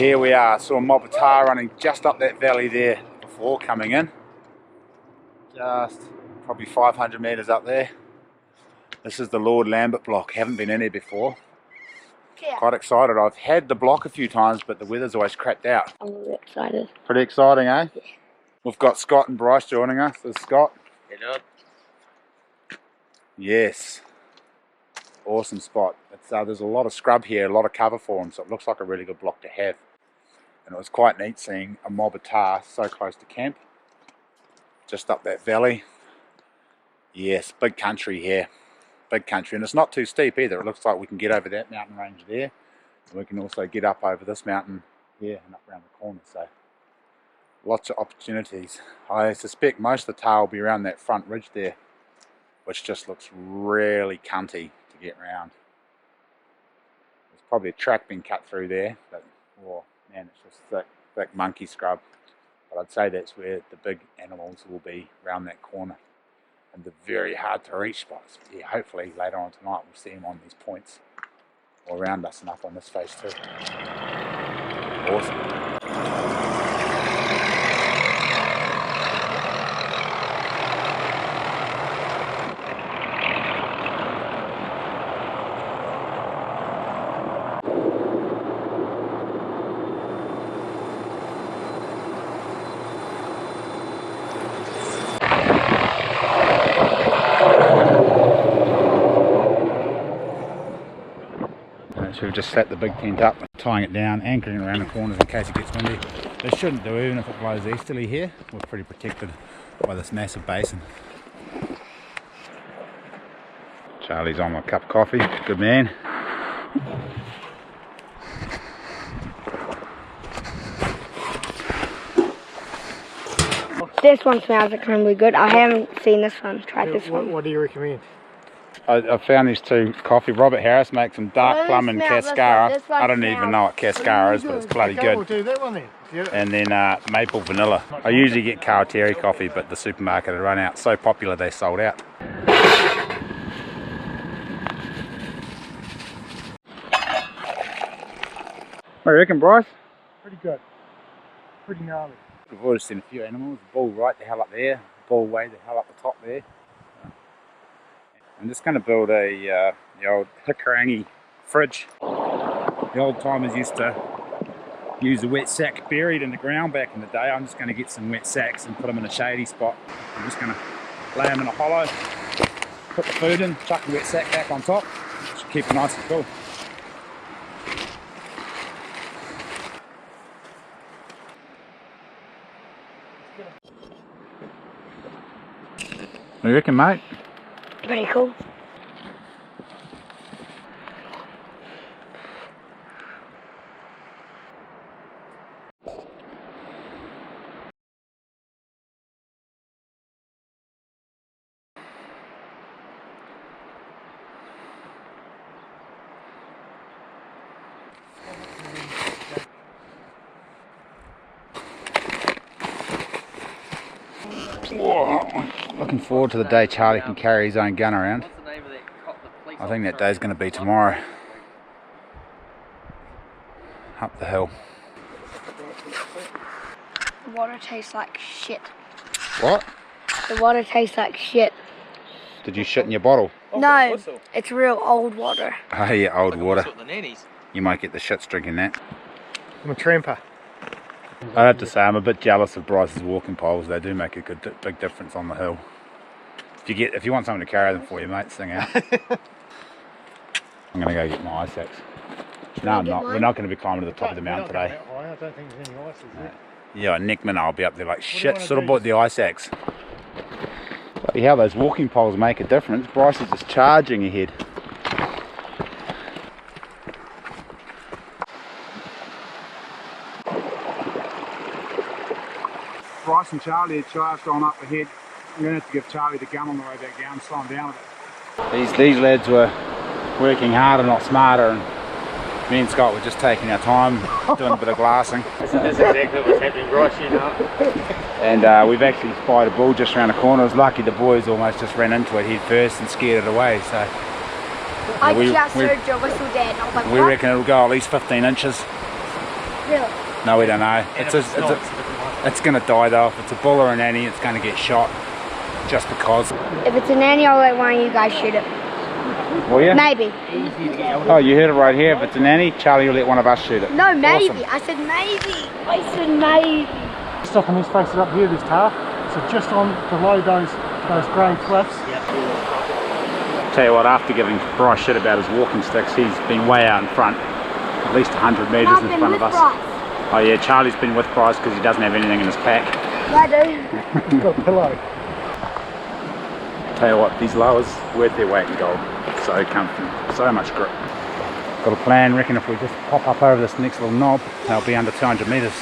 Here we are, saw a mob of tar running just up that valley there before coming in. Just probably 500 metres up there. This is the Lord Lambert block, haven't been in here before. Yeah. Quite excited. I've had the block a few times, but the weather's always crapped out. I'm really excited. Pretty exciting, eh? Yeah. We've got Scott and Bryce joining us. There's Scott. Hello. Yes. Awesome spot. It's, there's a lot of scrub here, a lot of cover for them, so it looks like a really good block to have. And it was quite neat seeing a mob of tar so close to camp. Just up that valley. Yes, big country here. Big country, and it's not too steep either. It looks like we can get over that mountain range there, and we can also get up over this mountain here and up around the corner, so lots of opportunities. I suspect most of the tar will be around that front ridge there, which just looks really cunty to get round. There's probably a track being cut through there, but oh man, it's just thick monkey scrub. But I'd say that's where the big animals will be, around that corner. And the very hard to reach spots. Yeah, hopefully later on tonight we'll see them on these points all around us and up on this face too. Awesome. So we've just set the big tent up, tying it down, anchoring it around the corners in case it gets windy. It shouldn't do, even if it blows easterly here. We're pretty protected by this massive basin. Charlie's on my cup of coffee, good man. This one smells incredibly good. I haven't seen this one. Try this one. What do you recommend? I found these two coffee. Robert Harris makes them dark plum and cascara. I don't even know what cascara is, but it's bloody good. We'll do that one then. Yeah. And then maple vanilla. I usually get Karateri coffee, but the supermarket had run out. So popular they sold out. What do you reckon, Bryce? Pretty good. Pretty gnarly. We've already seen a few animals. The bull right the hell up there. The bull way the hell up the top there. I'm just going to build the old Hikarangi fridge. The old timers used to use a wet sack buried in the ground back in the day. I'm just going to get some wet sacks and put them in a shady spot. I'm just going to lay them in a hollow, put the food in, chuck the wet sack back on top. Should keep it nice and cool. What do you reckon, mate? Pretty cool. Whoa. Looking forward to the day Charlie can carry his own gun around. I think that day's going to be tomorrow. Up the hill. The water tastes like shit. What? The water tastes like shit. Did you shit in your bottle? No, it's real old water. Oh yeah, old water. You might get the shits drinking that. I'm a tramper. I have to say I'm a bit jealous of Bryce's walking poles. They do make a big difference on the hill. If you want someone to carry them for you, mate, sing out. I'm going to go get my ice axe. No, I'm not. We're not going to be climbing to the top of the mountain today. I don't think there's any ice, is there? Yeah, Nickman, I'll be up there like shit. Should have bought the ice axe. Bloody hell, those walking poles make a difference. Bryce is just charging ahead. Bryce and Charlie had charged on up ahead. I'm going to have to give Charlie the gun on the way back down, slow him down a bit. These lads were working harder, not smarter, and me and Scott were just taking our time, doing a bit of glassing. That's exactly what's happening, Bryce, you know. And we've actually spied a bull just around the corner. It was lucky the boys almost just ran into it head first and scared it away. So I just heard your whistle, Dad. I was like, we reckon it'll go at least 15 inches. Really? No, we don't know. It's going to die though. If it's a bull or an nanny, it's going to get shot just because. If it's a nanny, I'll let one of you guys shoot it. Will you? Maybe. Oh, you heard it right here. If it's a nanny, Charlie will let one of us shoot it. No, maybe. Awesome. I said maybe. I said maybe. Stuff on these faces up here, this tar. So just on below those grey cliffs. Tell you what, after giving Bryce shit about his walking sticks, he's been way out in front, at least 100 metres in front of us. Bryce. Oh yeah, Charlie's been with Bryce because he doesn't have anything in his pack. I do. He's got a pillow. Tell you what, these lowers, worth their weight in gold. So comfy, so much grip. Got a plan, reckon if we just pop up over this next little knob, they'll be under 200 metres.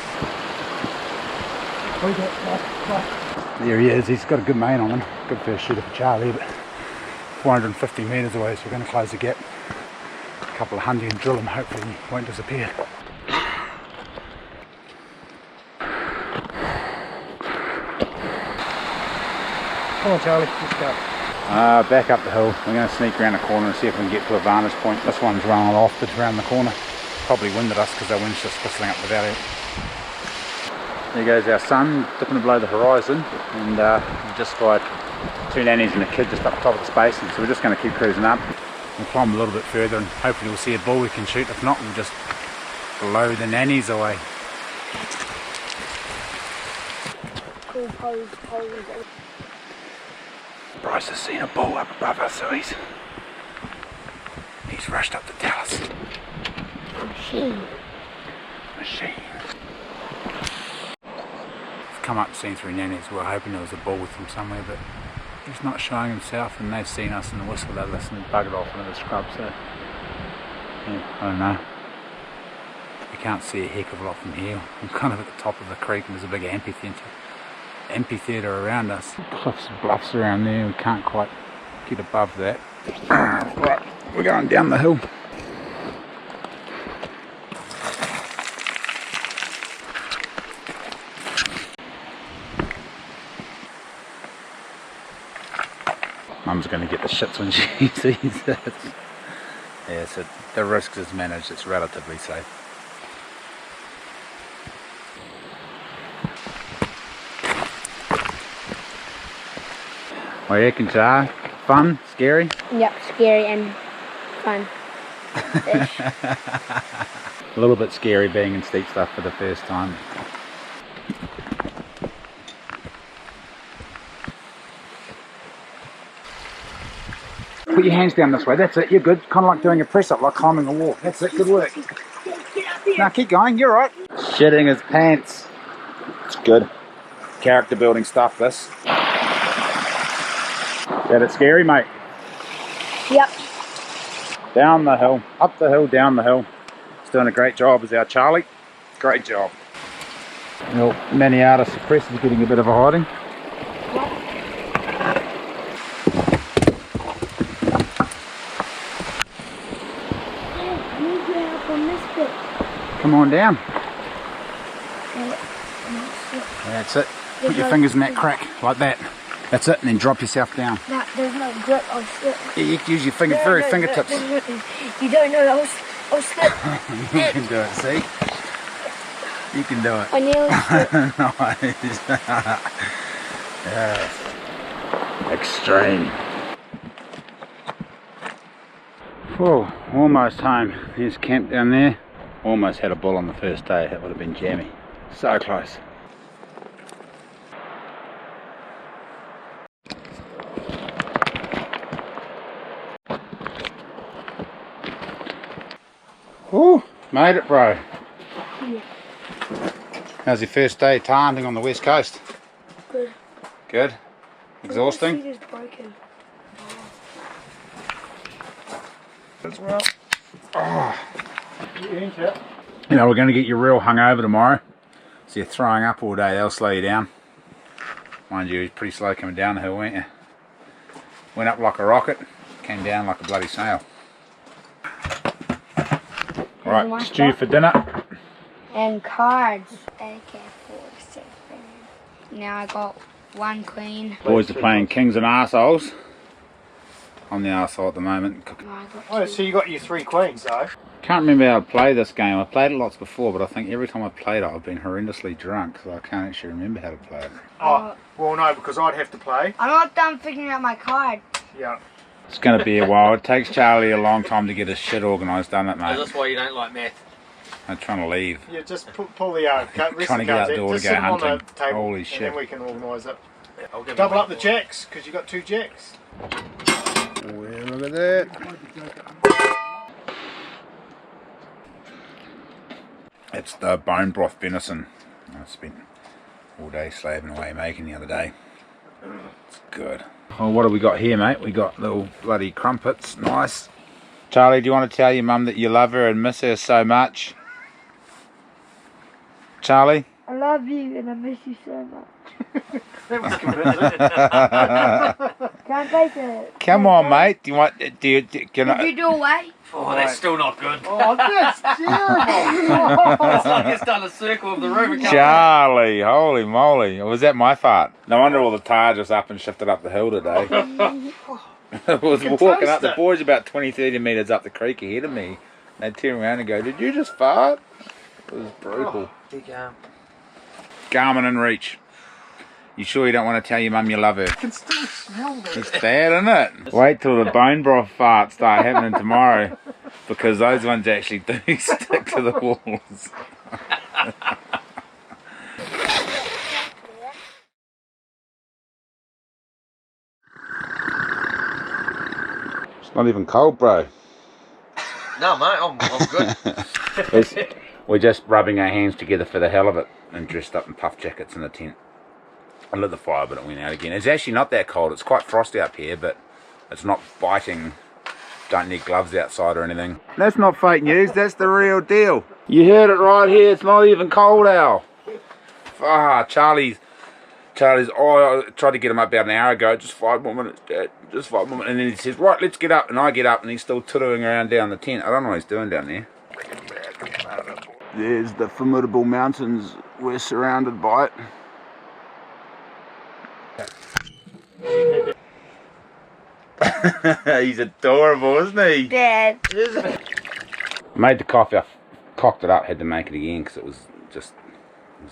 There he is, he's got a good main on him. Good first shooter for Charlie, but 450 metres away, so we're going to close the gap. A couple of hundy and drill him, hopefully he won't disappear. Come on, Charlie, let's go. Back up the hill. We're going to sneak around the corner and see if we can get to a vantage point. This one's running off, but around the corner. Probably winded us because our wind's just whistling up the valley. There goes our sun dipping below the horizon, and we just spied two nannies and a kid just up the top of the space, and so we're just going to keep cruising up. We'll climb a little bit further and hopefully we'll see a bull we can shoot. If not, we'll just blow the nannies away. Cool pose. Bryce has seen a bull up above us, so he's rushed up to tell us. Machine. We've come up seen three nannies. We were hoping there was a bull with him somewhere, but he's not showing himself, and they've seen us and whistled at us and buggered off into the scrub, so yeah, I don't know. We can't see a heck of a lot from here. We're kind of at the top of the creek and there's a big amphitheatre around us. Cliffs and bluffs around there, we can't quite get above that. Right, we're going down the hill. Mum's going to get the shits when she sees this. Yeah, so the risk is managed, it's relatively safe. What do you reckon, Char? Fun? Scary? Yep, scary and fun. A little bit scary being in steep stuff for the first time. Put your hands down this way, that's it, you're good. Kind of like doing a press up, like climbing a wall. That's it, good work. Now keep going, you're right. Shitting his pants. It's good. Character building stuff, this. That it's scary, mate? Yep. Down the hill, up the hill, down the hill. He's doing a great job, is our Charlie. Great job. Well, Maniata suppressed is getting a bit of a hiding. Come on down. That's it. Put your fingers in that crack, like that. That's it, and then drop yourself down. No, there's no grip, I'll slip. Yeah, you use your fingertips. You don't know, I'll slip. You can do it, see? You can do it. I nearly slipped. Nice. Yes. Extreme. Whoa, almost home. There's camp down there. Almost had a bull on the first day. That would have been jammy. So close. Ooh, made it, bro. Yeah. How's your first day tarnting on the west coast? Good. Good? Exhausting? My feet is broken. As well. Oh. You know, we're going to get you real hungover tomorrow. So you're throwing up all day, they'll slow you down. Mind you, he's pretty slow coming down the hill, weren't you? Went up like a rocket, came down like a bloody snail. Right, stew for dinner. And cards. AK-47. Now I got one queen. Boys are playing kings and arseholes. on the arsehole at the moment. Oh, so you got your 3 queens though? Can't remember how to play this game. I've played it lots before, but I think every time I've played it I've been horrendously drunk, so I can't actually remember how to play it. Oh, well no, because I'd have to play. I'm not done figuring out my card. Yeah. It's going to be a while. It takes Charlie a long time to get his shit organised, doesn't it, mate? That's why you don't like math. I'm trying to leave. Yeah, just pull the Trying to get out the door to go hunting. Table, Holy and shit. then we can organise it. Yeah, I'll give Double you up the jacks, because you got 2 jacks. Well, look at that. It's the bone broth venison. I spent all day slaving away making the other day. It's good. Oh, what have we got here, mate? We got little bloody crumpets. Nice. Charlie, do you want to tell your mum that you love her and miss her so much? Charlie? I love you and I miss you so much. Can't take it. Come on, mate. Do you want? Can Did you do away? Oh, that's still not good. Oh, that's terrible! It's like it's done a circle of the room. And Charlie, holy moly. Was that my fart? No wonder all the tar just up and shifted up the hill today. I was walking up, the boys about 20-30 metres up the creek ahead of me. They turn around and go, did you just fart? It was brutal. Big Garmin in reach. You sure you don't want to tell your mum you love her? I can still smell that. It's bad, isn't it? Wait till the bone broth farts start happening tomorrow, because those ones actually do stick to the walls. It's not even cold, bro. No, mate, I'm good. We're just rubbing our hands together for the hell of it and dressed up in puff jackets in the tent. I lit the fire, but it went out again. It's actually not that cold. It's quite frosty up here, but it's not biting. Don't need gloves outside or anything. That's not fake news. That's the real deal. You heard it right here. It's not even cold, Al. Ah, Charlie's. Oh, I tried to get him up about an hour ago. Just 5 more minutes, Dad. Just 5 more minutes. And then he says, right, let's get up. And I get up, and he's still tooting around down the tent. I don't know what he's doing down there. There's the formidable mountains we're surrounded by it. He's adorable, isn't he? Dad. I made the coffee, I cocked it up, had to make it again because it was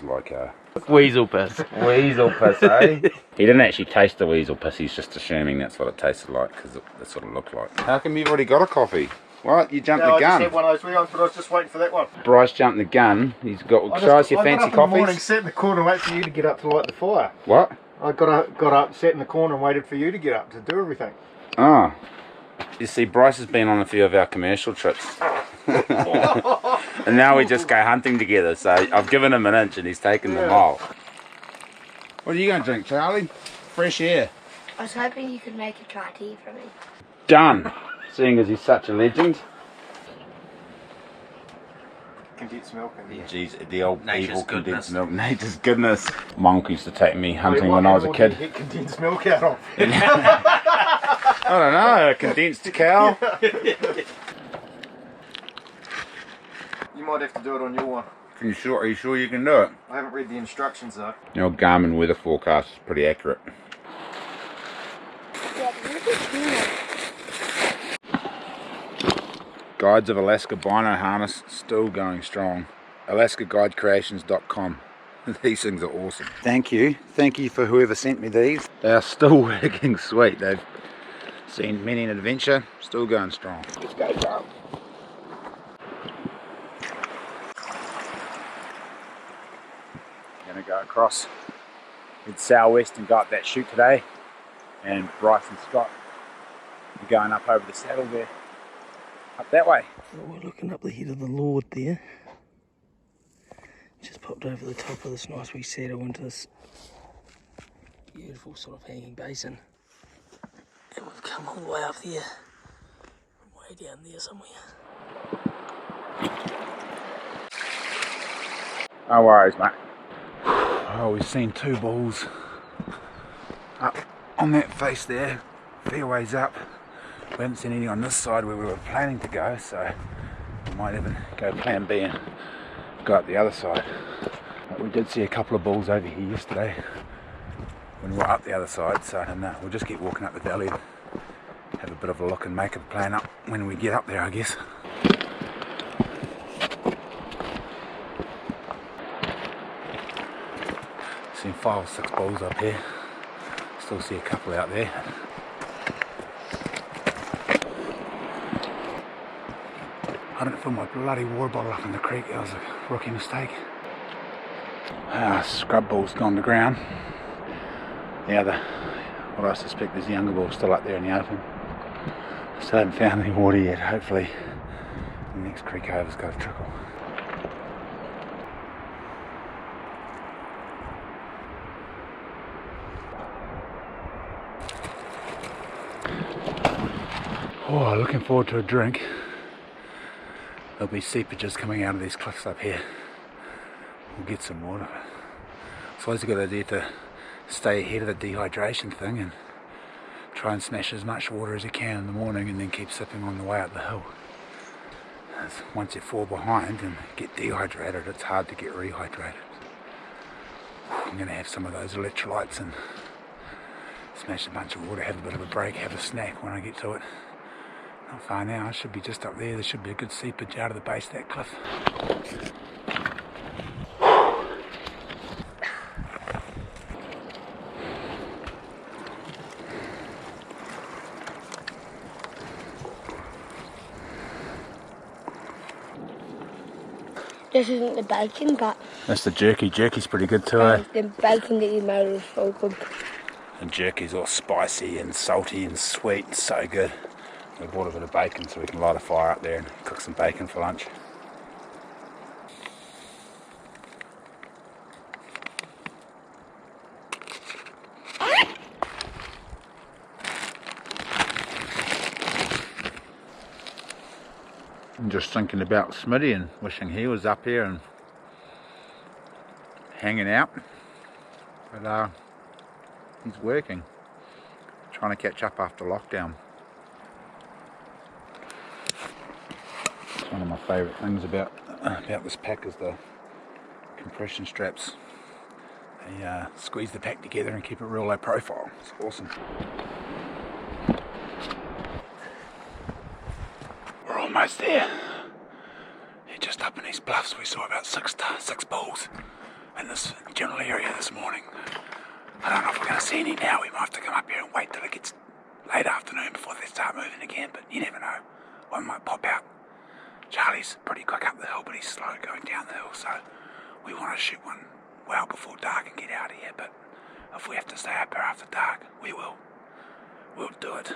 like a Weasel piss. weasel piss, eh? He didn't actually taste the weasel piss, he's just assuming that's what it tasted like because that's what it looked like. How come you've already got a coffee? What? You jumped the I just gun? had one of those wee ones, but I was just waiting for that one. Bryce jumped the gun. He's got. Show us your fancy I got up in the morning, coffees. sat in the corner and waited for you to get up to light the fire. What? I got up, sat in the corner and waited for you to get up to do everything. Oh. You see, Bryce has been on a few of our commercial trips. And now we just go hunting together, so I've given him an inch and he's taken the mile. What are you going to drink, Charlie? Fresh air. I was hoping you could make a chai tea for me. Done. Seeing as he's such a legend. Condensed milk in there. Jeez, the old Nature's evil condensed goodness. milk. Nature's goodness. Monk used to take me hunting when I was a kid. Get condensed milk out of. I don't know, a condensed cow. You might have to do it on your one. Are you sure you can do it? I haven't read the instructions though. The old Garmin weather forecast is pretty accurate. Dad, look at you. Guides of Alaska Bino Harness still going strong. AlaskaGuideCreations.com. These things are awesome. Thank you for whoever sent me these. They are still working sweet. They've seen many an adventure, still going strong. Let's go, Carl. Gonna go across, head southwest and go up that chute today. And Bryce and Scott are going up over the saddle there. Up that way. We're looking up the head of the Lord there. Just popped over the top of this nice wee saddle into this beautiful sort of hanging basin. And we've come all the way up there, way down there somewhere. No worries, mate. Oh, we've seen 2 bulls up on that face there, fair ways up. We haven't seen any on this side where we were planning to go, so we might even go plan B and go up the other side. But we did see a couple of bulls over here yesterday when we were up the other side, so I don't know. We'll just keep walking up the valley and have a a bit of a look and make a plan up when we get up there, I guess. Seen 5 or 6 bulls up here. Still see a couple out there. I didn't fill my bloody water bottle up in the creek. That was a rookie mistake. Scrub bull's gone to ground. What I suspect is the younger bull still up there in the open. Still haven't found any water yet. Hopefully the next creek over's got a trickle. Oh, looking forward to a drink. There'll be seepages coming out of these cliffs up here. We'll get some water. It's always a good idea to stay ahead of the dehydration thing and try and smash as much water as you can in the morning and then keep sipping on the way up the hill. As once you fall behind and get dehydrated, it's hard to get rehydrated. I'm going to have some of those electrolytes and smash a bunch of water, have a bit of a break, have a snack when I get to it. Not far now, I should be just up there. There should be a good seepage out of the base of that cliff. This isn't the bacon, but That's the jerky. Jerky's pretty good too, eh? the bacon that you made was so good. The jerky's all spicy and salty and sweet and so good. We bought a bit of bacon so we can light a fire up there and cook some bacon for lunch. I'm just thinking about Smitty and wishing he was up here and hanging out, but he's working, trying to catch up after lockdown. One of my favourite things about this pack is the compression straps. They squeeze the pack together and keep it real low profile. It's awesome. We're almost there. Yeah, just up in these bluffs we saw about six bulls in this general area this morning. I don't know if we're going to see any now. We might have to come up here and wait till it gets late afternoon before they start moving again, but you never know. One might pop out. Charlie's pretty quick up the hill, but he's slow going down the hill, so we want to shoot one well before dark and get out of here, but if we have to stay up here after dark, we will. We'll do it.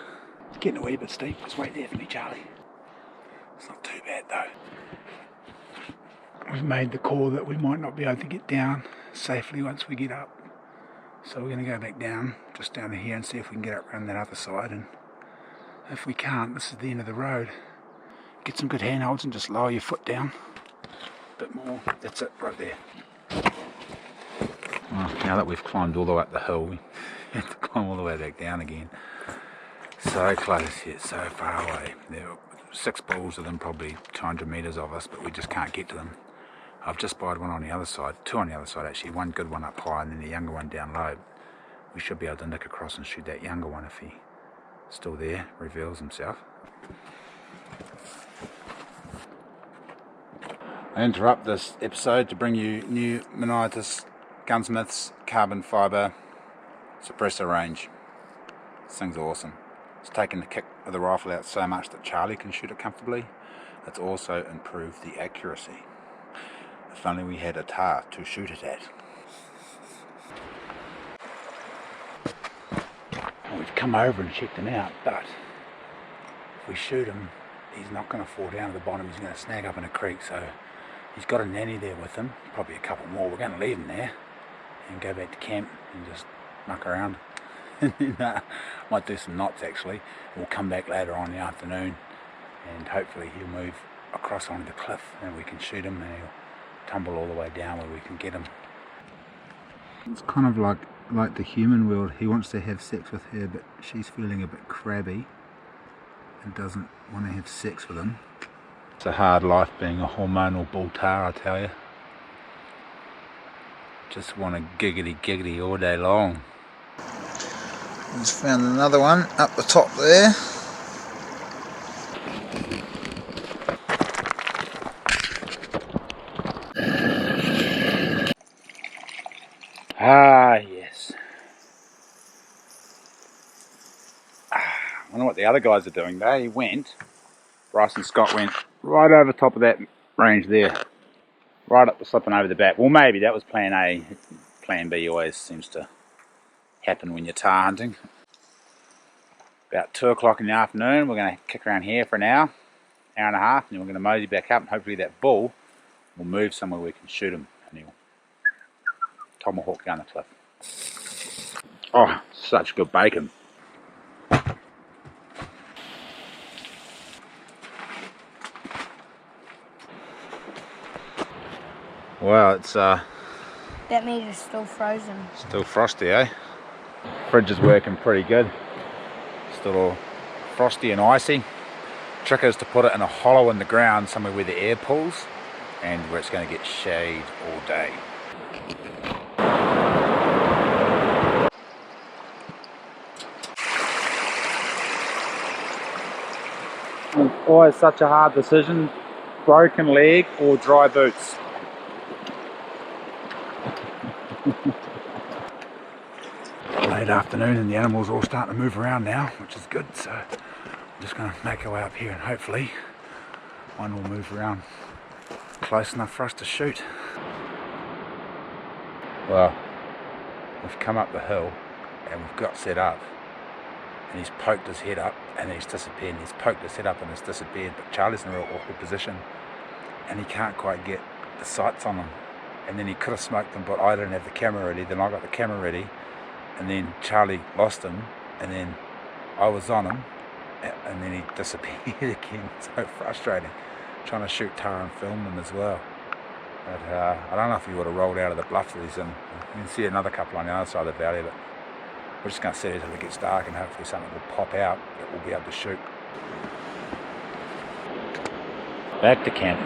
It's getting a wee bit steep. Just wait there for me, Charlie. It's not too bad though. We've made the call that we might not be able to get down safely once we get up. So we're going to go back down, just down to here and see if we can get up around that other side, and if we can't, this is the end of the road. Get some good handholds and just lower your foot down a bit more. That's it, right there. Well, now that we've climbed all the way up the hill, we have to climb all the way back down again. So close yet so far away. There are 6 bulls of them, probably 200 metres of us, but we just can't get to them. I've just spied one on the other side, 2 on the other side actually, one good one up high and then the younger one down low. We should be able to nick across and shoot that younger one if he still there, reveals himself. I interrupt this episode to bring you new Miniatus Gunsmith's carbon fibre suppressor range. This thing's awesome. It's taken the kick of the rifle out so much that Charlie can shoot it comfortably. It's also improved the accuracy. If only we had a Tahr to shoot it at. Well, we've come over and checked him out, but if we shoot him, he's not going to fall down to the bottom. He's going to snag up in a creek, so he's got a nanny there with him, probably a couple more. We're going to leave him there and go back to camp and just muck around. Might do some knots actually. We'll come back later on in the afternoon and hopefully he'll move across onto the cliff and we can shoot him and he'll tumble all the way down where we can get him. It's kind of like the human world. He wants to have sex with her, but she's feeling a bit crabby and doesn't want to have sex with him. It's a hard life being a hormonal bull Tahr, I tell you. Just want to giggity all day long. Just found another one up the top there. the other guys are doing. Bryce and Scott went right over top of that range there. Right up the slip and over the back. Well, maybe that was plan A. Plan B always seems to happen when you're tahr hunting. About 2 o'clock in the afternoon, we're going to kick around here for an hour and a half, and then we're going to mosey back up, and hopefully that bull will move somewhere we can shoot him, and he'll tomahawk down the cliff. Oh, such good bacon. Wow, it's That meat is still frozen. still frosty, eh? Fridge is working pretty good. Still all frosty and icy. Trick is to put it in a hollow in the ground, somewhere where the air pulls and where it's going to get shade all day. Always such a hard decision, broken leg or dry boots. Late afternoon and the animals are all starting to move around now, which is good, so I'm just going to make our way up here and hopefully one will move around close enough for us to shoot. Well, we've come up the hill and we've got set up, and he's poked his head up and he's disappeared, and he's poked his head up and he's disappeared, but Charlie's in a real awkward position and he can't quite get the sights on him, and then he could have smoked them, but I didn't have the camera ready, then I got the camera ready, and then Charlie lost him, and then I was on him, and then he disappeared again. So frustrating, trying to shoot tahr and film them as well. But I don't know if he would have rolled out of the bluff that he's in. You can see another couple on the other side of the valley, but we're just going to sit here until it gets dark and hopefully something will pop out that we'll be able to shoot. Back to camp.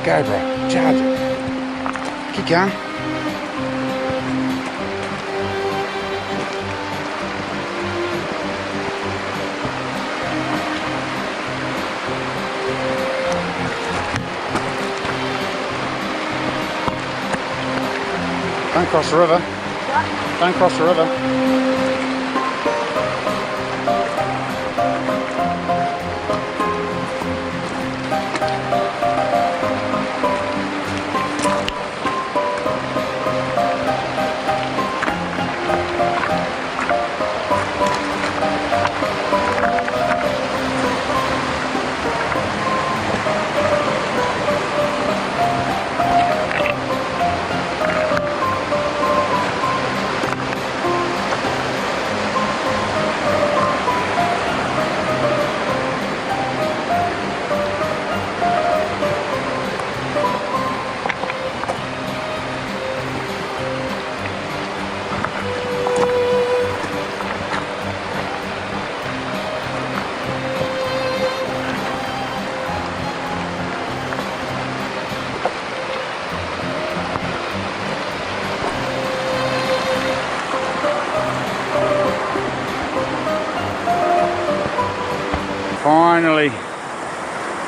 Go, bro. Charge it. Keep going. Don't cross the river. Don't cross the river.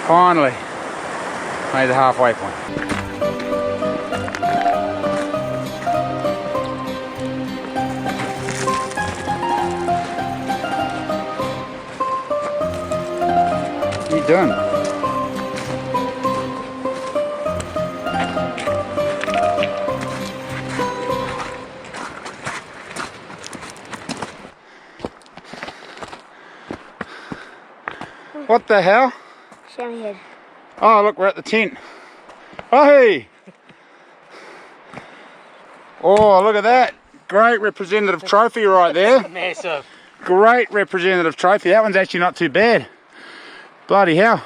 Finally made the halfway point. doing? What the hell? Show me head. Oh, look, we're at the tent. Oh, hey! Oh, look at that. Great representative trophy right there. Massive. Great representative trophy. That one's actually not too bad. Bloody hell.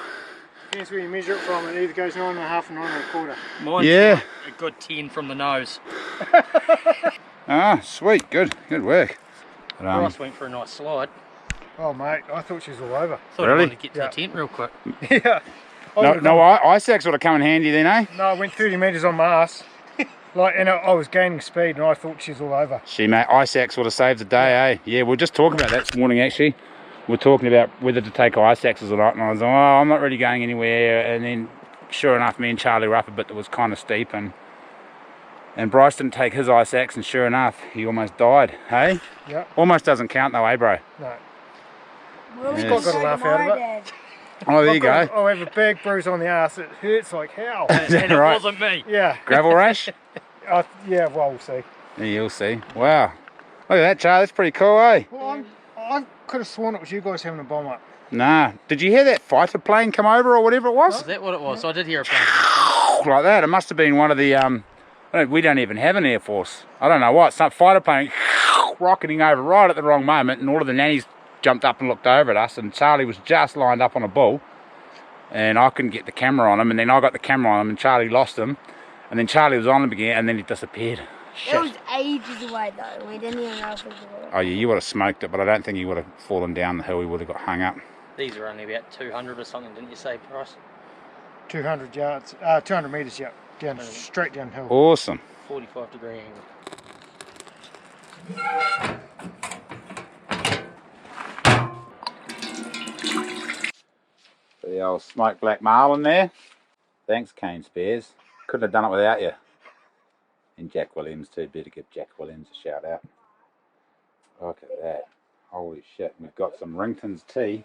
Depends where you measure it from. It either goes 9.5 and 9.25. Mine's Yeah. a good 10 from the nose. Ah, sweet. Good. Good work. But, Ross went for a nice slide. Oh mate, I thought she was all over. Thought Really? I wanted to get to the tent real quick. Yeah. no ice axe would have come in handy then, eh? No, I went 30 metres on my ass. And I was gaining speed and I thought she was all over. She, mate, ice axe would have saved the day, eh? Yeah, we were just talking about that this morning, actually. We're talking about whether to take ice axes or not, and I was like, oh, I'm not really going anywhere. And then, sure enough, me and Charlie were up a bit that was kind of steep, and Bryce didn't take his ice axe, and sure enough, he almost died, hey? Yeah. Almost doesn't count though, eh, bro? No. Well, Yes. Got a laugh out of it. Oh, there you go. I have a big bruise on the ass. It hurts like hell. Is that And it right? wasn't me. Yeah. Gravel rash? Yeah, well, we'll see. Yeah, you'll see. Wow. Look at that, Charlie. That's pretty cool, eh? Well, I could have sworn it was you guys having a bomb up. Nah. Did you hear that fighter plane come over or whatever it was? Is that what it was? I did hear a plane. Like that. It must have been one of the we don't even have an Air Force. I don't know what. Some fighter plane rocketing over right at the wrong moment, and all of the nannies jumped up and looked over at us, and Charlie was just lined up on a bull, and I couldn't get the camera on him, and then I got the camera on him, and Charlie lost him, and then Charlie was on him again, and then he disappeared. It was ages away though. We didn't even know if it was away. Oh yeah, you would have smoked it, but I don't think he would have fallen down the hill. He would have got hung up. These are only about 200 or something, didn't you say, Bryce? 200 yards, 200 metres, yeah. Down, straight downhill. Awesome. 45-degree angle. The old smoked black marlin there. Thanks, Cane Spears. Couldn't have done it without you. And Jack Williams too. Better give Jack Williams a shout out. Look at that. Holy shit. We've got some Rington's tea.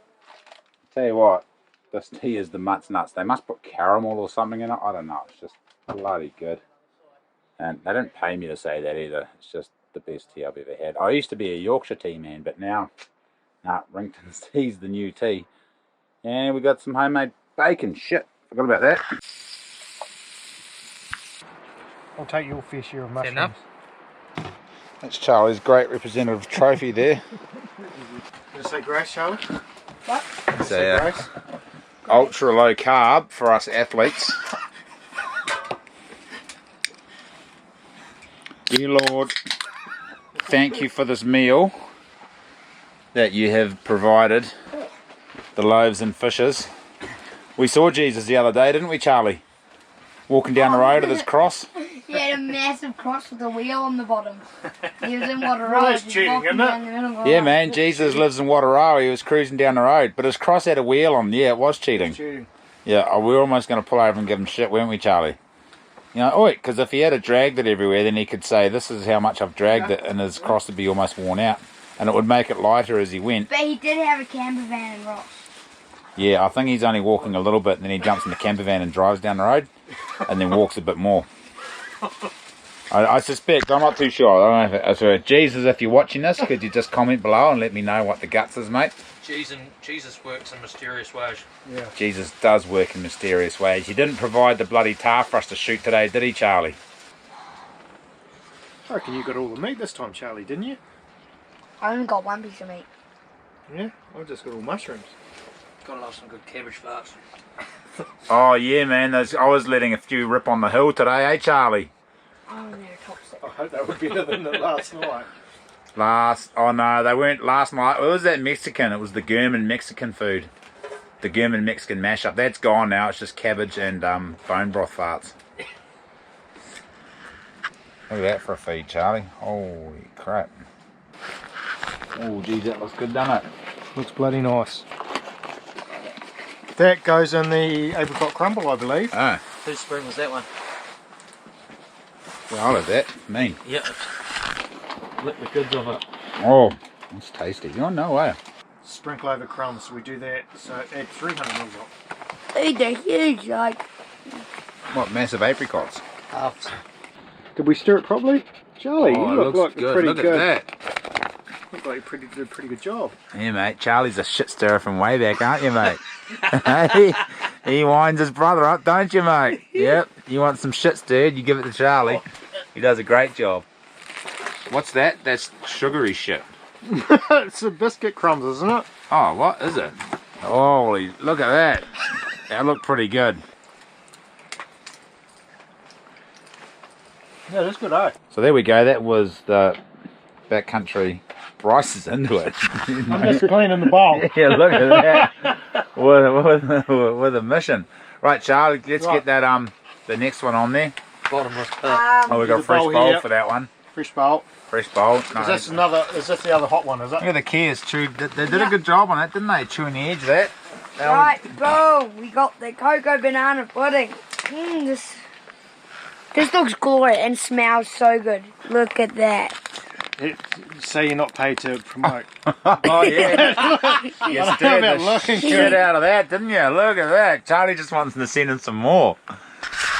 Tell you what, this tea is the mutts nuts. They must put caramel or something in it. I don't know. It's just bloody good. And they didn't pay me to say that either. It's just the best tea I've ever had. I used to be a Yorkshire tea man, but now, nah, Rington's tea's the new tea. And we got some homemade bacon. Shit, forgot about that. I'll take your fair share of mushrooms. enough? That's Charlie's great representative trophy there. Did I say grace, Charlie? What? It's a ultra low carb for us athletes. Dear Lord, thank you for this meal that you have provided. The loaves and fishes. We saw Jesus the other day, didn't we, Charlie? Walking down the road with his cross. He had a massive cross with a wheel on the bottom. He was in Wateroo. Well, that's cheating, isn't it? Yeah, man, Jesus lives in Wateroo. He was cruising down the road, but his cross had a wheel on. Yeah, it was cheating. Cheating. Yeah, we were almost going to pull over and give him shit, weren't we, Charlie? You know, because if he had dragged it everywhere, then he could say, this is how much I've dragged it, and his cross would be almost worn out. And it would make it lighter as he went. But he did have a camper van and rocks. Yeah, I think he's only walking a little bit, and then he jumps in the camper van and drives down the road, and then walks a bit more. I suspect, I'm not too sure. I don't know if Jesus, if you're watching this, could you just comment below and let me know what the guts is, mate? Jesus works in mysterious ways. Yeah. Jesus does work in mysterious ways. He didn't provide the bloody tar for us to shoot today, did he, Charlie? I reckon you got all the meat this time, Charlie, didn't you? I only got one piece of meat. Yeah, I just got all mushrooms. Gotta love some good cabbage farts. Oh, yeah, man. I was letting a few rip on the hill today, eh, Charlie? Oh, they're toxic. I hope that would be better than the last night. Oh no, they weren't last night. It was that Mexican. It was the German Mexican food. The German Mexican mashup. That's gone now. It's just cabbage and bone broth farts. Look at that for a feed, Charlie. Holy crap. Oh, geez, that looks good, doesn't it? Looks bloody nice. That goes in the apricot crumble, I believe. Oh, Whose spoon was that one? well, I'll have that. Me. Yep. Lick the goods of it. Oh, that's tasty. Oh, no way. Sprinkle over crumbs. We do that, so add 300 mils of Dude, they're huge. Like, What, massive apricots? Halves. Did we stir it properly? Charlie, Oh, you it look looks like good. pretty Look good. at that. Look like you did a pretty good job. Yeah, mate. Charlie's a shit stirrer from way back, aren't you, mate? Hey, he winds his brother up, don't you, mate? Yep. You want some shit stirred, you give it to Charlie. He does a great job. What's that? That's sugary shit. It's the biscuit crumbs, isn't it? Oh, what is it? Holy, look at that. That looked pretty good. Yeah, that's good, eh? So there we go. That was the backcountry. Bryce is into it. I'm just cleaning the bowl. Yeah, look at that. With a mission. Right, Charlie, let's get that the next one on there. Bottomless pit. Oh, we got a the fresh bowl bowl here. for that one. Fresh bowl. Fresh bowl. No, Is this the other hot one, is look it? at the keys chewed. They did a good job on it, didn't they? Chewing the edge of that. right, boom. We got the cocoa banana pudding. This looks glorious and smells so good. Look at that. Say you're not paid to promote. Oh yeah. You I stirred know about the looking shit good. out of that, didn't you? Look at that. Charlie just wants to send in some more.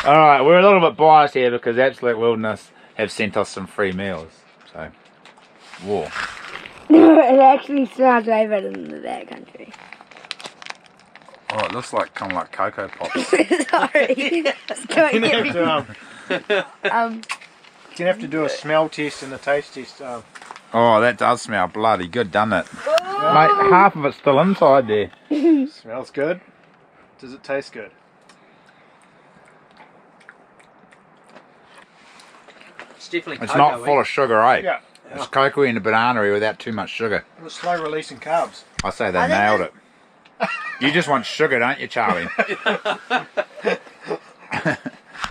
Alright, we're a little bit biased here because Absolute Wilderness have sent us some free meals. So, whoa. It actually smells way better than the backcountry. Oh, it looks like kind of like Cocoa Pops. Sorry. It's going You to have me. to, you have to do a smell test and a taste test. Oh, that does smell bloody good, doesn't it? Mate, half of it's still inside there. Smells good. Does it taste good? It's definitely It's cocoa, not full of sugar, eh? Yeah. It's cocoa and a banana without too much sugar. It was slow releasing carbs. I say they I think nailed it. You just want sugar, don't you, Charlie?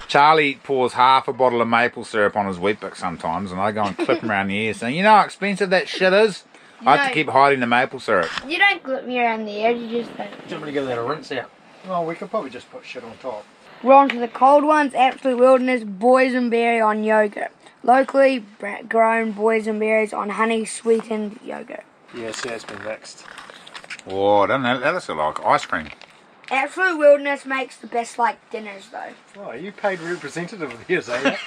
Charlie pours half a bottle of maple syrup on his Weet-Bix sometimes, and I go and clip him around the ear saying, you know how expensive that shit is? I have to No. keep hiding the maple syrup. You don't clip me around the edge, you just don't. Do you want me to give that a rinse out? Well, we could probably just put shit on top. We're on to the cold ones. Absolute Wilderness boysenberry on yogurt. Locally grown boysenberries on honey sweetened yogurt. Yes, yeah, it's been mixed. Oh, doesn't that looks like ice cream. Absolute Wilderness makes the best like dinners though. Oh, you paid representative of his, eh?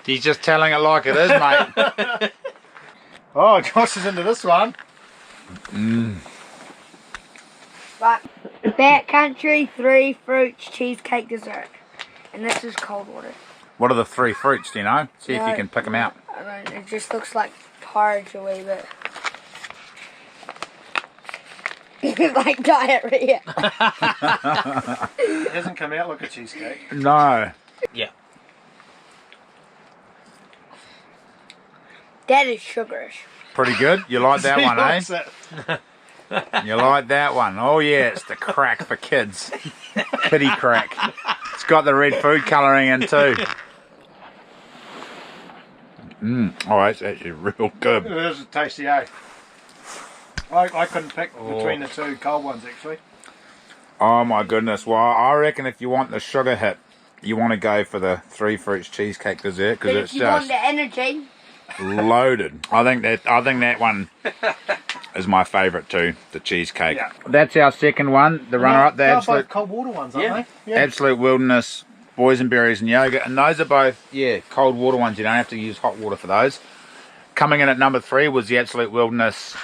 He's just telling it like it is, mate. Oh, Josh is into this one. Right, backcountry 3 fruits cheesecake dessert, and this is cold water. What are the 3 fruits, do you know? See if you No, can pick them out. I don't. It just looks like porridge a wee bit. Like diarrhea. It hasn't come out like a cheesecake. No. Yeah. That is sugarish. Pretty good. You like that He one, likes eh? it. You like that one. Oh yeah, it's the crack for kids. Kitty crack. It's got the red food colouring in too. Oh, it's actually real good. It is tasty, eh? I couldn't pick between the two cold ones, actually. Oh my goodness. Well, I reckon if you want the sugar hit, you want to go for the 3 fruits cheesecake dessert But because if it's you want just the energy, loaded. I think that one is my favourite too, the cheesecake. Yeah. That's our second one, the runner-up, the They're absolute both cold water ones, aren't Yeah. they? Yeah. Absolute Wilderness boysenberries and yogurt, and those are both cold water ones. You don't have to use hot water for those. Coming in at number 3 was the Absolute Wilderness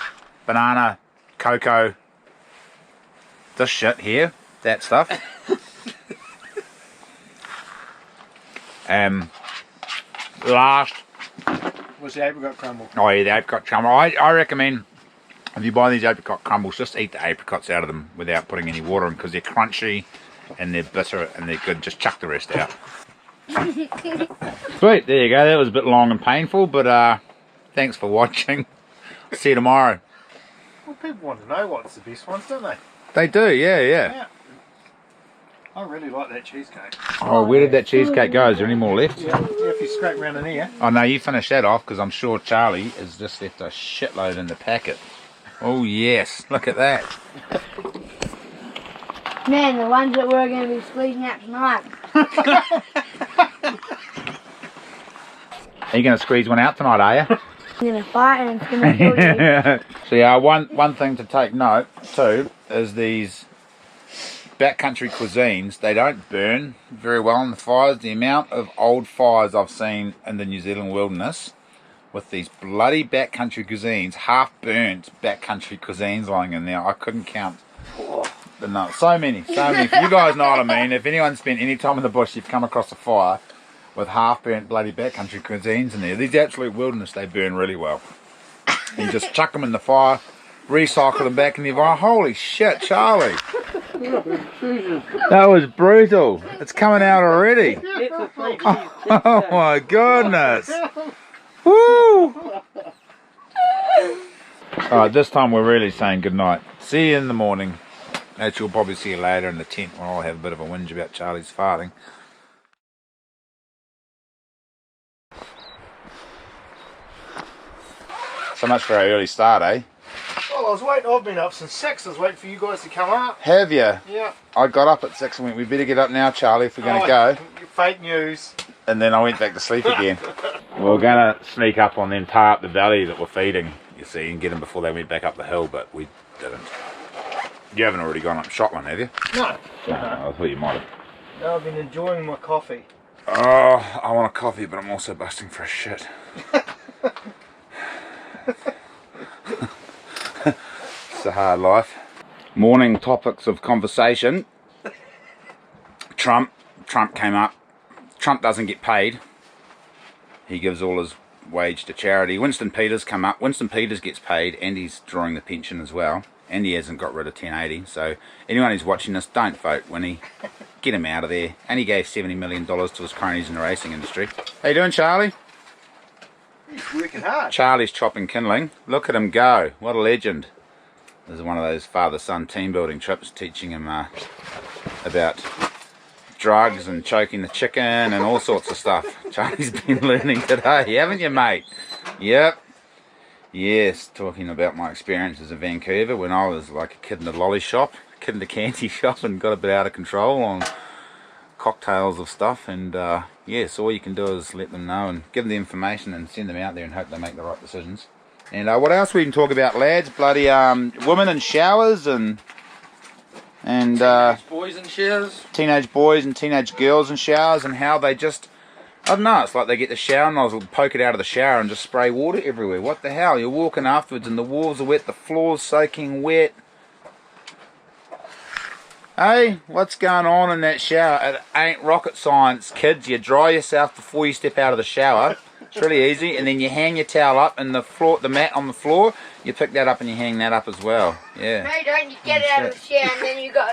banana, cocoa, this shit here, that stuff. Last, Was the apricot crumble. oh yeah, the apricot crumble. I recommend if you buy these apricot crumbles, just eat the apricots out of them without putting any water in because they're crunchy and they're bitter and they're good. Just chuck the rest out. Sweet, there you go. That was a bit long and painful, but thanks for watching. See you tomorrow. Well, people want to know what's the best ones, don't they? They do, yeah. Yeah. I really like that cheesecake. Oh, where did that cheesecake go? Is there any more left? Yeah, if you scrape around in here. Oh no, you finish that off because I'm sure Charlie has just left a shitload in the packet. Oh yes, look at that. man, the ones that we're going to be squeezing out tonight. Are you going to squeeze one out tonight, are you? I'm going to fight and it's going to kill you. So yeah, one thing to take note too is these backcountry cuisines, they don't burn very well in the fires. The amount of old fires I've seen in the New Zealand wilderness with these bloody backcountry cuisines, half burnt backcountry cuisines lying in there, I couldn't count. But no, so many. You guys know what I mean. If anyone's spent any time in the bush, you've come across a fire with half burnt bloody backcountry cuisines in there. These absolute wilderness, they burn really well. You just chuck them in the fire, recycle them back in the environment. Holy shit, Charlie. That was brutal. It's coming out already. Oh my goodness. Woo! Alright, this time we're really saying goodnight. See you in the morning. Actually, we'll probably see you later in the tent when I'll have a bit of a whinge about Charlie's farting. So much for our early start, eh? Well, I've been up since 6. I was waiting for you guys to come up. Have you? Yeah. I got up at 6 and went, we better get up now, Charlie, if we're going to go. Fake news. And then I went back to sleep again. We're going to sneak up on them tar up the valley that we're feeding, you see, and get them before they went back up the hill, but we didn't. You haven't already gone up shotgun, have you? No. No, I thought you might have. No, I've been enjoying my coffee. Oh, I want a coffee, but I'm also busting for a shit. It's a hard life. Morning topics of conversation. Trump came up. Trump doesn't get paid. He gives all his wage to charity. Winston Peters come up. Winston Peters gets paid and he's drawing the pension as well. And he hasn't got rid of 1080. So anyone who's watching this, don't vote Winnie. Get him out of there. And he gave $70 million to his cronies in the racing industry. How you doing, Charlie? He's working hard. Charlie's chopping kindling. Look at him go. What a legend. This is one of those father-son team building trips, teaching him about drugs and choking the chicken and all sorts of stuff. Charlie's been learning today, haven't you, mate? Yep. Yes, talking about my experiences in Vancouver when I was like a kid in the lolly shop, a kid in the candy shop, and got a bit out of control on cocktails of stuff. And yes, all you can do is let them know and give them the information and send them out there and hope they make the right decisions. And what else we can talk about, lads? Bloody women in showers and Teenage boys in showers. Teenage boys and teenage girls in showers, and how they just, I don't know, it's like they get the shower nozzle, poke it out of the shower and just spray water everywhere. What the hell? You're walking afterwards and the walls are wet, the floor's soaking wet. Hey, what's going on in that shower? It ain't rocket science, kids. You dry yourself before you step out of the shower. It's really easy, and then you hang your towel up and the mat on the floor, you pick that up and you hang that up as well. Yeah. No, don't you get it out of the shower and then you go.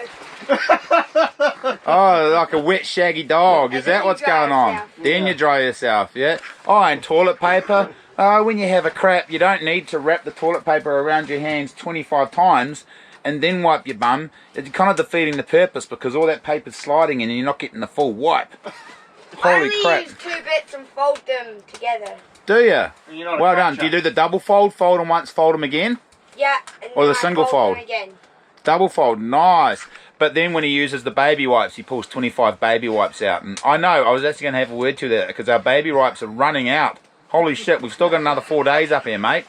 Oh, like a wet shaggy dog. Is that what's going on? yourself. Then you dry yourself, yeah? Oh, and toilet paper. When you have a crap, you don't need to wrap the toilet paper around your hands 25 times and then wipe your bum. It's kind of defeating the purpose because all that paper's sliding in and you're not getting the full wipe. Holy I crap. only use 2 bits and fold them together. Do you? You're not a Well done. cruncher. Do you do the double fold? Fold them once, fold them again? Yeah. And Or the then I single fold? them again. Double fold, nice. But then when he uses the baby wipes, he pulls 25 baby wipes out. And I know, I was actually going to have a word to that because our baby wipes are running out. Holy shit, we've still got another 4 days up here, mate.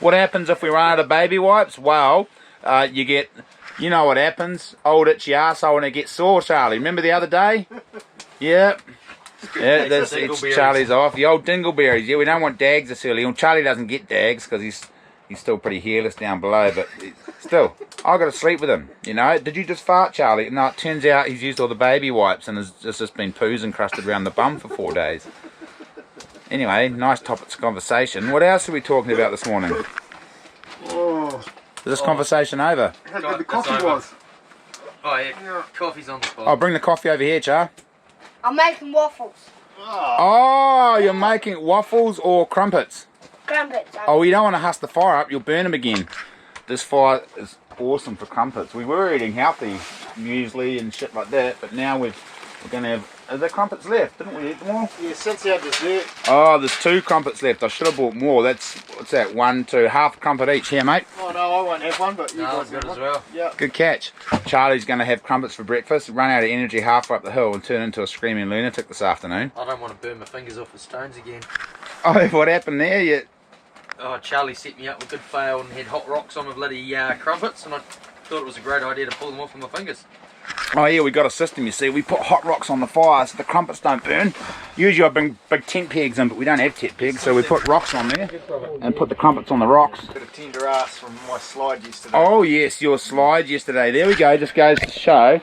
What happens if we run out of baby wipes? Well, you get, you know what happens. Old itchy arsehole and it gets sore, Charlie. Remember the other day? Yep. Yeah, that's it's Charlie's off. The old dingleberries. Yeah, we don't want dags this early. Well, Charlie doesn't get dags because he's still pretty hairless down below. But still, I got to sleep with him. You know. Did you just fart, Charlie? No, it turns out he's used all the baby wipes and has just been poos encrusted around the bum for 4 days. Anyway, nice topics of conversation. What else are we talking about this morning? Oh, Is this conversation over? how good the It's coffee over. was. Oh yeah, coffee's on the spot. I'll bring the coffee over here, Char. I'm making waffles. Oh, you're making waffles or crumpets? Crumpets. Oh, you don't want to husk the fire up, you'll burn them again. This fire is awesome for crumpets. We were eating healthy muesli and shit like that, but now we're going to have... Are there crumpets left? Didn't we eat them all? Yeah, since our dessert. Oh, there's 2 crumpets left. I should have bought more. That's, what's that, 1, 2, half a crumpet each. Here, mate. Oh no, I won't have one, but you No, guys it's good have as one. well. Yeah. Good catch. Charlie's going to have crumpets for breakfast, run out of energy halfway up the hill and turn into a screaming lunatic this afternoon. I don't want to burn my fingers off the stones again. Oh, what happened there? Oh, Charlie set me up with good fail and had hot rocks on my bloody crumpets, and I thought it was a great idea to pull them off with my fingers. Oh yeah, we got a system, you see. We put hot rocks on the fire so the crumpets don't burn. Usually I bring big tent pegs in, but we don't have tent pegs, so we put rocks on there and put the crumpets on the rocks. Bit of tender ass from my slide yesterday. Oh yes, your slide yesterday. There we go, just goes to show.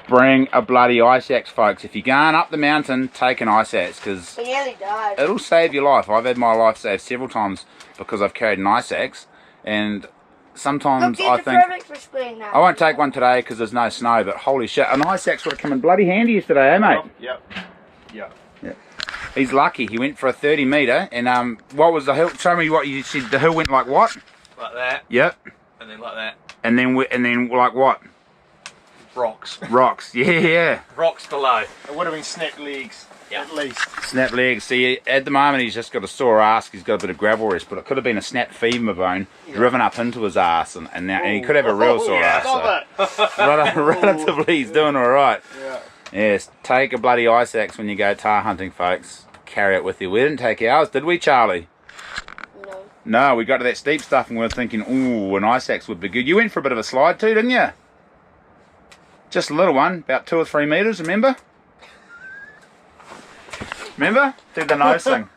Bring a bloody ice axe, folks. If you're going up the mountain, take an ice axe, because He nearly died. it'll save your life. I've had my life saved several times because I've carried an ice axe, and sometimes I think I won't take one today because there's no snow, but holy shit, an ice axe would have come in bloody handy yesterday, eh mate? Yep. He's lucky. He went for a 30 metre, and what was the hill? Show me what you said. The hill went like what? Like that. Yep. And then like that. And then like what? Rocks. Rocks. Yeah. Rocks below. It would have been snapped legs, at least. Snap legs. See, at the moment he's just got a sore ass. He's got a bit of gravel rest, but it could have been a snapped femur bone driven up into his ass, and now and he could have a real sore ass. So. Relatively, he's doing all right. Yeah. Yes, take a bloody ice axe when you go tar hunting, folks. Carry it with you. We didn't take ours, did we, Charlie? No. No, we got to that steep stuff and we were thinking, ooh, an ice axe would be good. You went for a bit of a slide too, didn't you? Just a little one, about 2 or 3 metres, remember? Remember? Did the nose thing.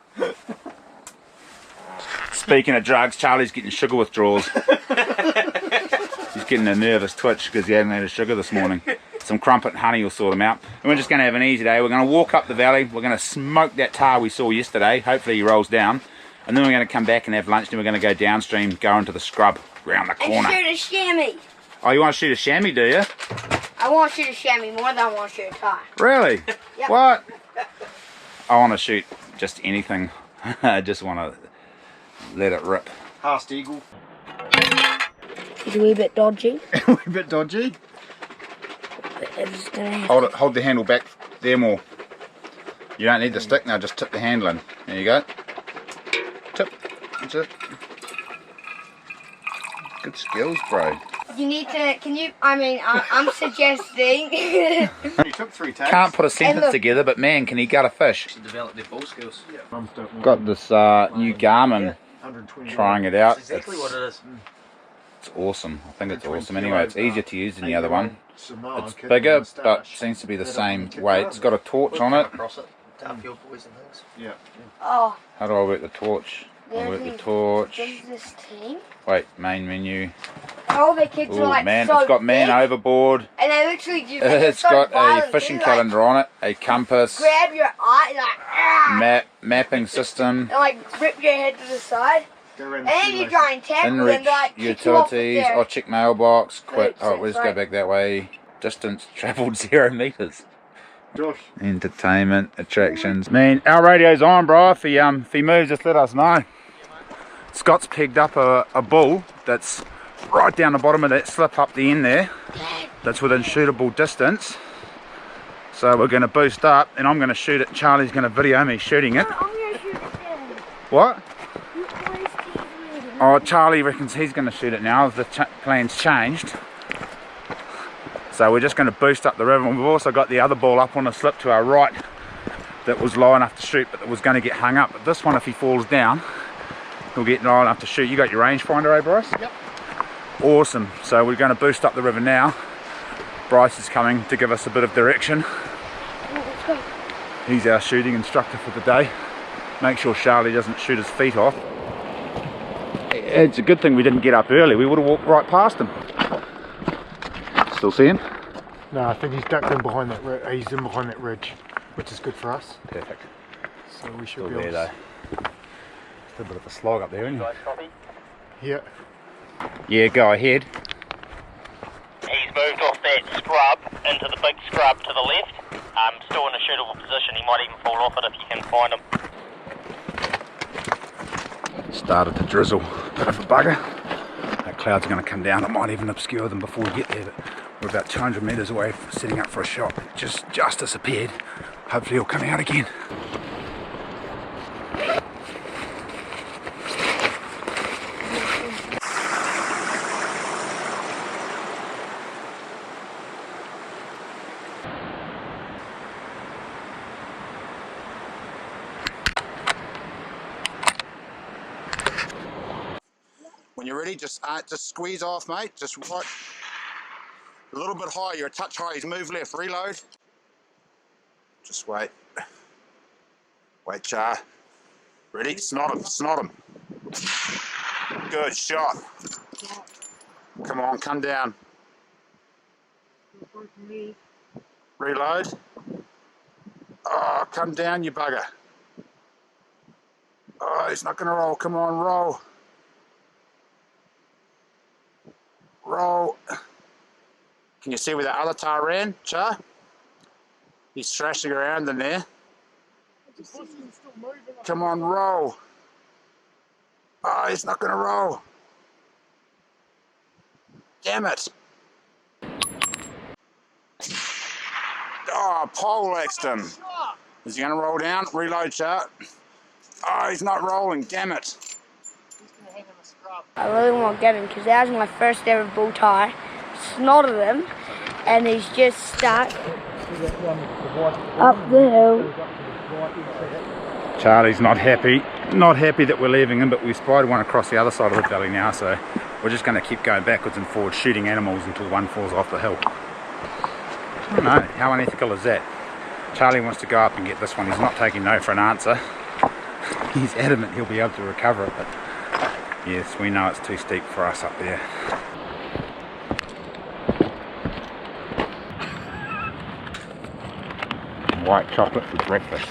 Speaking of drugs, Charlie's getting sugar withdrawals. He's getting a nervous twitch because he hadn't had his sugar this morning. Some crumpet and honey will sort him out. And we're just going to have an easy day. We're going to walk up the valley. We're going to smoke that tar we saw yesterday. Hopefully he rolls down. And then we're going to come back and have lunch. Then we're going to go downstream, go into the scrub around the corner. And shoot a chamois. Oh, you want to shoot a chamois, do you? I want to shoot a chamois more than I want to shoot a tar. Really? Yep. What? I want to shoot just anything. I just want to let it rip. Half eagle. It's a wee bit dodgy. A bit dodgy. It's gonna have Hold it. Hold the handle back there more. You don't need the stick now. Just tip the handle in. There you go. Tip. That's it. Good skills, bro. You need to, I'm suggesting. You took 3 takes. Can't put a sentence look. together, but man, can he gut a fish? To develop their ball skills. Got this new Garmin. 120. Trying it out. That's exactly what it is. It's awesome. I think it's awesome. Anyway, it's easier to use than the other one. Samoan It's kid bigger, on the but stash. seems to be the Let same him kick weight. around. It's got a torch on it. Across it. Duffield boys and things. Yeah. Oh, How do I work the torch? I work the torch. This is this team. Wait, main menu. All the kids Oh are like man, so it's got man big, overboard. and they literally just. It's so got a violent, fishing too, calendar on it, a compass, Like, grab your eye, like, mapping system, and like rip your head to the side, Go around and the then you shoelaces. try and tackle them, enrich they like kick you off with utilities, their- oh check mailbox, quit, Oops, oh it's let's go right. back that way, distance travelled 0 metres. Josh. Entertainment, attractions. Man, our radio's on, bro. If he moves, just let us know. Scott's pegged up a bull that's right down the bottom of that slip up the end there. That's within shootable distance. So we're going to boost up and I'm going to shoot it. Charlie's going to video me shooting it. I'm gonna shoot it down. What? You always tease me. Oh, Charlie reckons he's going to shoot it now. The plan's changed. So we're just going to boost up the river. And we've also got the other ball up on the slip to our right that was low enough to shoot, but that was going to get hung up. But this one, if he falls down, he'll get low enough to shoot. You got your rangefinder, eh, Bryce? Yep. Awesome. So we're going to boost up the river now. Bryce is coming to give us a bit of direction. Let's go. He's our shooting instructor for the day. Make sure Charlie doesn't shoot his feet off. It's a good thing we didn't get up early. We would have walked right past him. Still see him? No, I think he's ducked in behind that. He's in behind that ridge, which is good for us. Perfect. So we should Still be there able though. to. Still a bit of a slog up there, isn't it? Yeah. Yeah, go ahead. He's moved off that scrub into the big scrub to the left. Still in a shootable position. He might even fall off it if you can find him. Started to drizzle. Bit of a bugger. That cloud's going to come down. It might even obscure them before we get there. But we're about 200 metres away from setting up for a shot. Just disappeared. Hopefully he'll come out again. When you're ready, just squeeze off, mate. Just A little bit higher, you're a touch high. He's moved left. Reload. Just wait. Wait, Char. Ready? Snot him. Snot him. Good shot. Come on, come down. Reload. Oh, come down, you bugger. Oh, he's not going to roll. Come on, roll. Roll. Can you see where the other tar ran, Char? He's thrashing around in there. Come on, roll. Oh, he's not going to roll. Damn it. Oh, poleaxed him. Is he going to roll down? Reload, Char. Oh, he's not rolling. Damn it. I really want to get him because that was my first ever bull tie. Snotted him, and he's just stuck up the hill. Charlie's not happy. Not happy that we're leaving him, but we spied one across the other side of the valley now, so we're just going to keep going backwards and forwards, shooting animals until one falls off the hill. I don't know, how unethical is that? Charlie wants to go up and get this one. He's not taking no for an answer. He's adamant he'll be able to recover it, but yes, we know it's too steep for us up there. White chocolate for breakfast.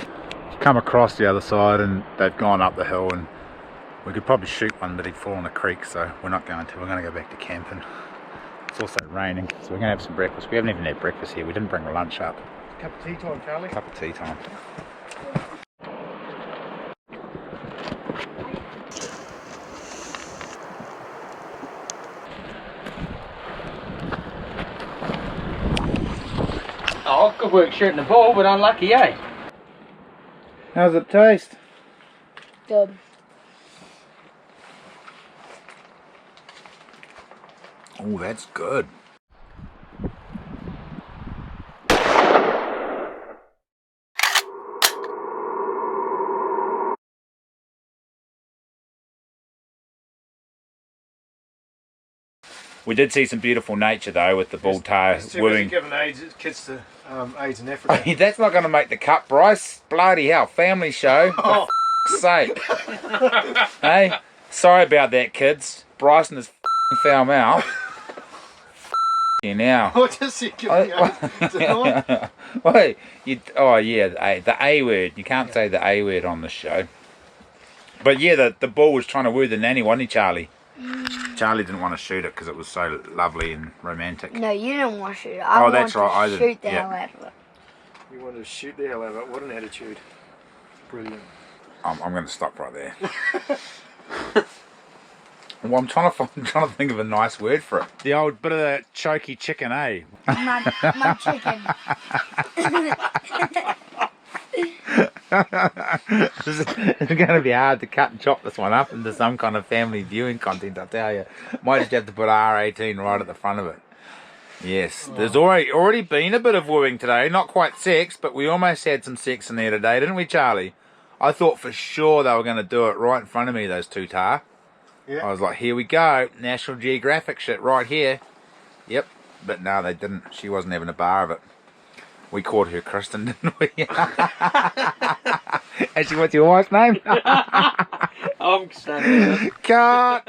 Come across the other side and they've gone up the hill, and we could probably shoot one, but he'd fall in a creek, so we're not going to. We're going to go back to camping. It's also raining, so we're going to have some breakfast. We haven't even had breakfast here. We didn't bring lunch up. Cup of tea time, Charlie. Cup of tea time. Oh, good work shooting the ball, but unlucky, eh? How's it taste? Good. Oh, that's good. We did see some beautiful nature though with the bull tar wooing. Giving kids to AIDS in Africa. That's not going to make the cut, Bryce. Bloody hell, family show. For f***'s sake. Hey, sorry about that, kids. Bryce and his foul mouth. You now. What does he give me? Wait, oh yeah, the A word. You can't say the A word on this show. But yeah, the bull was trying to woo the nanny, wasn't he, Charlie? Charlie didn't want to shoot it because it was so lovely and romantic. No, you didn't want to shoot it. I wanted to shoot the hell out of it. You wanted to shoot the hell out of it. What an attitude. Brilliant. I'm going to stop right there. Well, I'm trying to think of a nice word for it. The old bit of that choky chicken, eh? My chicken. It's going to be hard to cut and chop this one up into some kind of family viewing content, I tell you. Might just have to put R18 right at the front of it. Yes, there's already been a bit of wooing today. Not quite sex, but we almost had some sex in there today, didn't we, Charlie? I thought for sure they were going to do it right in front of me, those two tar. Yeah. I was like, here we go, National Geographic shit right here. Yep, but no, they didn't. She wasn't having a bar of it. We called her Kristen, didn't we? Actually, what's your wife's name? I'm standing. Cut!